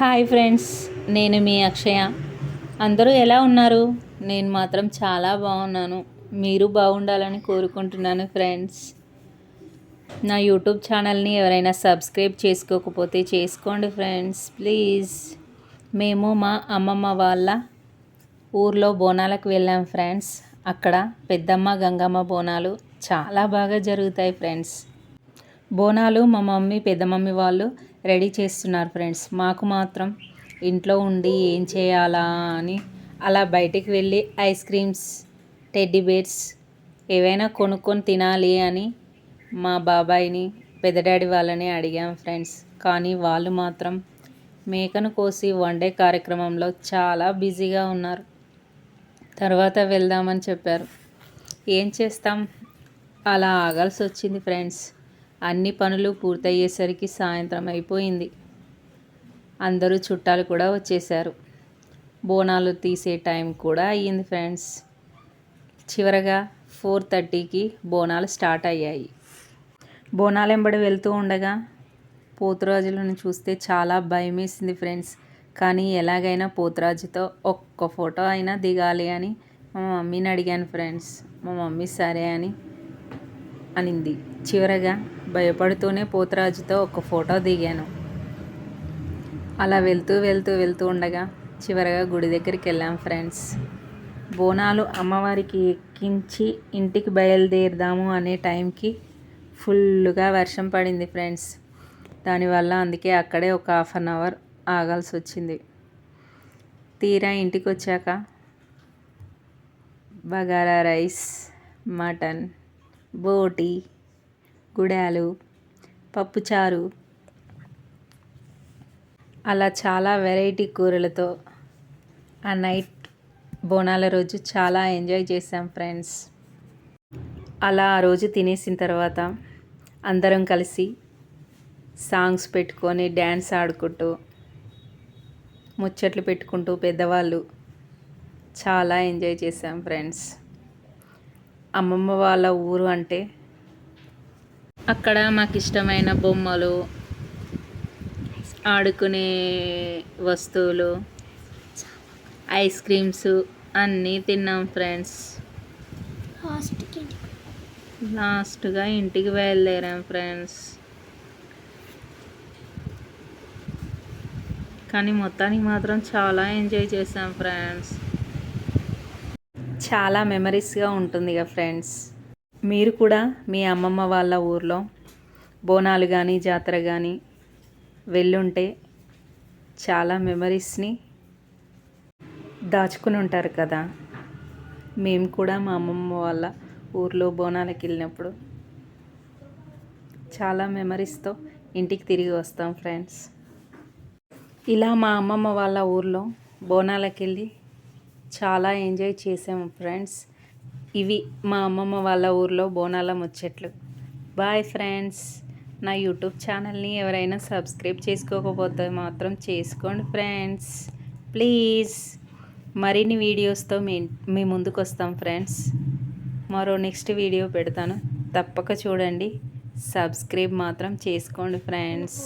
Hi friends, నేను మీ అక్షయ. అందరూ ఎలా ఉన్నారు? నేను మాత్రం చాలా బాగున్నాను. మీరు బాగుండాలని కోరుకుంటున్నాను ఫ్రెండ్స్. నా యూట్యూబ్ ఛానల్ని ఎవరైనా సబ్స్క్రైబ్ చేసుకోకపోతే చేసుకోండి ఫ్రెండ్స్ ప్లీజ్. మేము మా అమ్మమ్మ వాళ్ళ ఊర్లో బోనాలకు వెళ్ళాం ఫ్రెండ్స్. అక్కడ పెద్దమ్మ గంగమ్మ బోనాలు చాలా బాగా జరుగుతాయి ఫ్రెండ్స్. బోనాలు మా మమ్మీ పెద్ద మమ్మీ వాళ్ళు రెడీ చేస్తున్నారు ఫ్రెండ్స్. మాకు మాత్రం ఇంట్లో ఉండి ఏం చేయాలా అని అలా బయటికి వెళ్ళి ఐస్ క్రీమ్స్, టెడ్డీ బేర్స్ ఏవైనా కొనుక్కొని తినాలి అని మా బాబాయిని, పెద్ద డాడీ వాళ్ళని అడిగాం ఫ్రెండ్స్. కానీ వాళ్ళు మాత్రం మేకను కోసి వండే కార్యక్రమంలో చాలా బిజీగా ఉన్నారు. తర్వాత వెళ్దామని చెప్పారు. ఏం చేస్తాం, అలా ఆగాల్సి వచ్చింది ఫ్రెండ్స్. అన్ని పనులు పూర్తయ్యేసరికి సాయంత్రం అయిపోయింది. అందరూ చుట్టాలు కూడా వచ్చేసారు. బోనాలు తీసే టైం కూడా అయ్యింది ఫ్రెండ్స్. చివరగా 4:30కి బోనాలు స్టార్ట్ అయ్యాయి. బోనాలు వెంబడి వెళ్తూ ఉండగా పోతురాజులను చూస్తే చాలా భయం వేసింది ఫ్రెండ్స్. కానీ ఎలాగైనా పోతురాజుతో ఒక్క ఫోటో అయినా దిగాలి అని మా మమ్మీని అడిగాను ఫ్రెండ్స్. మా మమ్మీ సరే అని అనింది. చివరగా భయపడుతూనే పోతురాజుతో ఒక ఫోటో దిగాను. అలా వెళ్తూ ఉండగా చివరగా గుడి దగ్గరికి వెళ్ళాం ఫ్రెండ్స్. బోనాలు అమ్మవారికి ఎక్కించి ఇంటికి బయలుదేరదాము అనే టైంకి ఫుల్గా వర్షం పడింది ఫ్రెండ్స్. దానివల్ల అందుకే అక్కడే ఒక 1/2 అవర్ ఆగాల్సి వచ్చింది. తీరా ఇంటికి వచ్చాక బగారా రైస్, మటన్, బోటి, గుడాలు, పప్పుచారు అలా చాలా వెరైటీ కూరలతో ఆ నైట్ బోనాల రోజు చాలా ఎంజాయ్ చేసాం ఫ్రెండ్స్. అలా ఆ రోజు తినేసిన తర్వాత అందరం కలిసి సాంగ్స్ పెట్టుకొని డ్యాన్స్ ఆడుకుంటూ ముచ్చట్లు పెట్టుకుంటూ పెద్దవాళ్ళు చాలా ఎంజాయ్ చేసాం ఫ్రెండ్స్. అమ్మమ్మ వాళ్ళ ఊరు అంటే అక్కడ మాకు ఇష్టమైన బొమ్మలు, ఆడుకునే వస్తువులు, ఐస్ క్రీమ్స్ అన్నీ తిన్నాం ఫ్రెండ్స్. లాస్ట్గా ఇంటికి బయలుదేరాం ఫ్రెండ్స్. కానీ మొత్తానికి మాత్రం చాలా ఎంజాయ్ చేసాం ఫ్రెండ్స్. చాలా మెమరీస్గా ఉంటుంది కదా ఫ్రెండ్స్. మీరు కూడా మీ అమ్మమ్మ వాళ్ళ ఊర్లో బోనాలు కానీ జాతర కానీ వెళ్ళుంటే చాలా మెమరీస్ని దాచుకుని ఉంటారు కదా. మేము కూడా మా అమ్మమ్మ వాళ్ళ ఊర్లో బోనాలకు వెళ్ళినప్పుడు చాలా మెమరీస్తో ఇంటికి తిరిగి వస్తాం ఫ్రెండ్స్. ఇలా మా అమ్మమ్మ వాళ్ళ ఊర్లో బోనాలకు వెళ్ళి చాలా ఎంజాయ్ చేసాము ఫ్రెండ్స్. ఇవి మా అమ్మమ్మ వాళ్ళ ఊర్లో బోనాల ముచ్చట్లు. Bye friends. నా యూట్యూబ్ ఛానల్ని ఎవరైనా సబ్స్క్రైబ్ చేసుకోకపోతే మాత్రం చేసుకోండి ఫ్రెండ్స్ ప్లీజ్. మరిన్ని వీడియోస్తో మీ ముందుకు వస్తాం ఫ్రెండ్స్. మరో నెక్స్ట్ వీడియో పెడతాను, తప్పక చూడండి. సబ్స్క్రైబ్ మాత్రం చేసుకోండి ఫ్రెండ్స్.